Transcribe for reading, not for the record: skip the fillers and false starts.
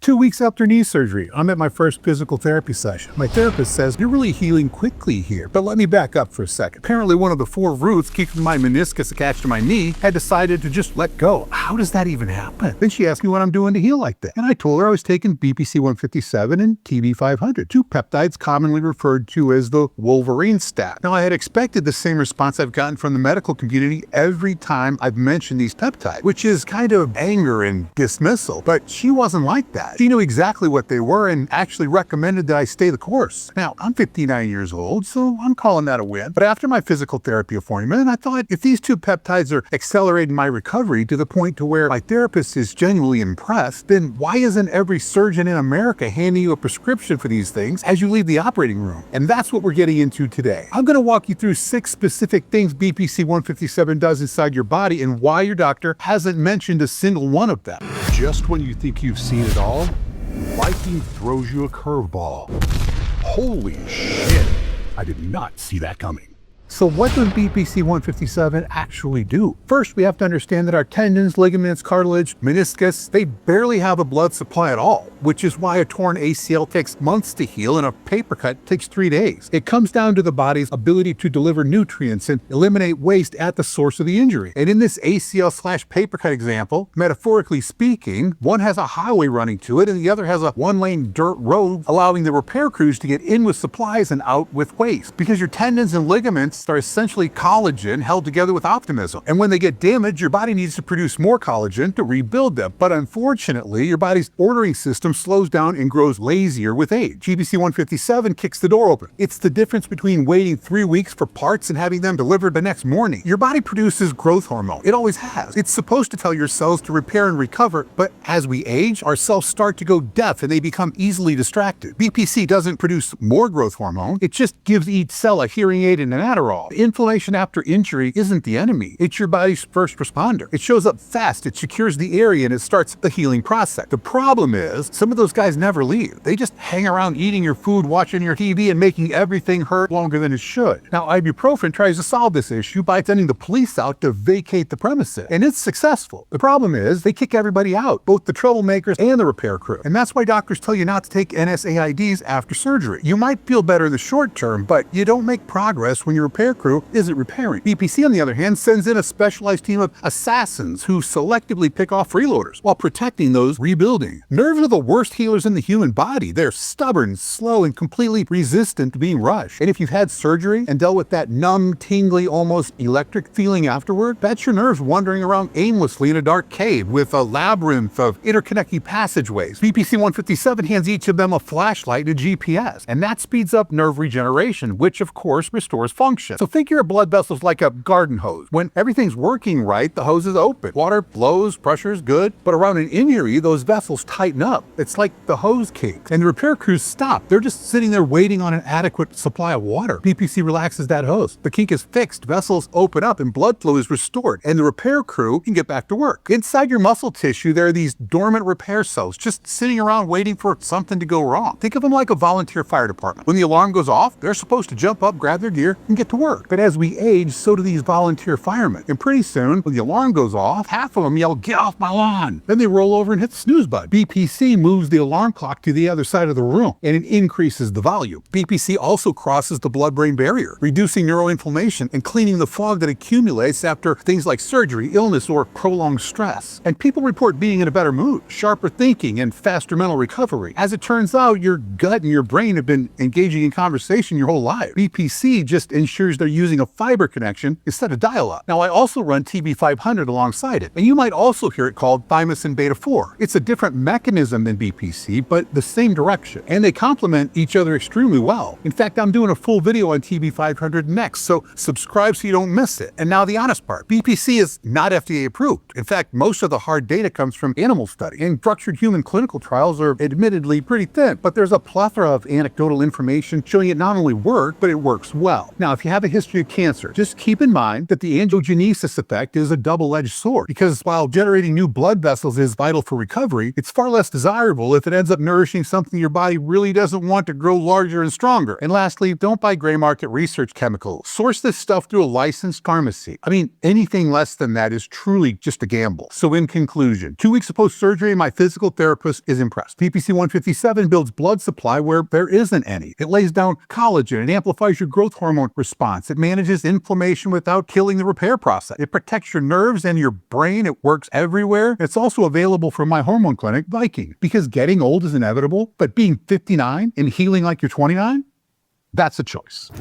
2 weeks after knee surgery, I'm at my first physical therapy session. My therapist says, "You're really healing quickly here." But let me back up for a second. Apparently one of the 4 roots keeping my meniscus attached to my knee had decided to just let go. How does that even happen? Then she asked me what I'm doing to heal like that. And I told her I was taking BPC-157 and TB-500, 2 peptides commonly referred to as the Wolverine Stack. Now I had expected the same response I've gotten from the medical community every time I've mentioned these peptides, which is kind of anger and dismissal. But she wasn't like that. She knew exactly what they were and actually recommended that I stay the course. Now, I'm 59 years old, so I'm calling that a win. But after my physical therapy appointment, I thought if these 2 peptides are accelerating my recovery to the point to where my therapist is genuinely impressed, then why isn't every surgeon in America handing you a prescription for these things as you leave the operating room? And that's what we're getting into today. I'm going to walk you through 6 specific things BPC-157 does inside your body and why your doctor hasn't mentioned a single one of them. Just when you think you've seen it all, Viking throws you a curveball. Holy shit! I did not see that coming. So what does BPC-157 actually do? First, we have to understand that our tendons, ligaments, cartilage, meniscus, they barely have a blood supply at all, which is why a torn ACL takes months to heal and a paper cut takes 3 days. It comes down to the body's ability to deliver nutrients and eliminate waste at the source of the injury. And in this ACL/paper cut example, metaphorically speaking, one has a highway running to it and the other has a 1-lane dirt road, allowing the repair crews to get in with supplies and out with waste. Because your tendons and ligaments are essentially collagen held together with optimism. And when they get damaged, your body needs to produce more collagen to rebuild them. But unfortunately, your body's ordering system slows down and grows lazier with age. BPC-157 kicks the door open. It's the difference between waiting 3 weeks for parts and having them delivered the next morning. Your body produces growth hormone. It always has. It's supposed to tell your cells to repair and recover, but as we age, our cells start to go deaf and they become easily distracted. BPC doesn't produce more growth hormone. It just gives each cell a hearing aid and an Adderall. Inflammation after injury isn't the enemy. It's your body's first responder. It shows up fast, it secures the area, and it starts the healing process. The problem is, some of those guys never leave. They just hang around eating your food, watching your TV, and making everything hurt longer than it should. Now, ibuprofen tries to solve this issue by sending the police out to vacate the premises, and it's successful. The problem is, they kick everybody out, both the troublemakers and the repair crew. And that's why doctors tell you not to take NSAIDs after surgery. You might feel better in the short term, but you don't make progress when your repair crew isn't repairing. BPC, on the other hand, sends in a specialized team of assassins who selectively pick off freeloaders while protecting those rebuilding. Nerves are the worst healers in the human body. They're stubborn, slow, and completely resistant to being rushed. And if you've had surgery and dealt with that numb, tingly, almost electric feeling afterward, that's your nerves wandering around aimlessly in a dark cave with a labyrinth of interconnecting passageways. BPC-157 hands each of them a flashlight and a GPS, and that speeds up nerve regeneration, which of course restores function. So think your blood vessels like a garden hose. When everything's working right, the hose is open. Water flows, pressure's good, but around an injury, those vessels tighten up. It's like the hose kinks, and the repair crews stop. They're just sitting there waiting on an adequate supply of water. BPC relaxes that hose. The kink is fixed, vessels open up, and blood flow is restored, and the repair crew can get back to work. Inside your muscle tissue, there are these dormant repair cells just sitting around waiting for something to go wrong. Think of them like a volunteer fire department. When the alarm goes off, they're supposed to jump up, grab their gear, and get to work. But as we age, so do these volunteer firemen. And pretty soon, when the alarm goes off, half of them yell, "Get off my lawn!" Then they roll over and hit the snooze button. BPC moves the alarm clock to the other side of the room, and it increases the volume. BPC also crosses the blood-brain barrier, reducing neuroinflammation and cleaning the fog that accumulates after things like surgery, illness, or prolonged stress. And people report being in a better mood, sharper thinking, and faster mental recovery. As it turns out, your gut and your brain have been engaging in conversation your whole life. BPC just ensures they're using a fiber connection instead of dial-up. Now, I also run TB-500 alongside it, and you might also hear it called thymosin beta-4. It's a different mechanism than BPC, but the same direction, and they complement each other extremely well. In fact, I'm doing a full video on TB-500 next, so subscribe so you don't miss it. And now the honest part, BPC is not FDA approved. In fact, most of the hard data comes from animal studies, and structured human clinical trials are admittedly pretty thin, but there's a plethora of anecdotal information showing it not only works, but it works well. Now, if you have have a history of cancer. Just keep in mind that the angiogenesis effect is a double-edged sword, because while generating new blood vessels is vital for recovery, it's far less desirable if it ends up nourishing something your body really doesn't want to grow larger and stronger. And lastly, don't buy gray market research chemicals. Source this stuff through a licensed pharmacy. I mean, anything less than that is truly just a gamble. So in conclusion, 2 weeks of post-surgery, my physical therapist is impressed. BPC-157 builds blood supply where there isn't any. It lays down collagen. It amplifies your growth hormone response. It manages inflammation without killing the repair process. It protects your nerves and your brain. It works everywhere. It's also available from my hormone clinic, Viking, because getting old is inevitable, but being 59 and healing like you're 29, that's a choice.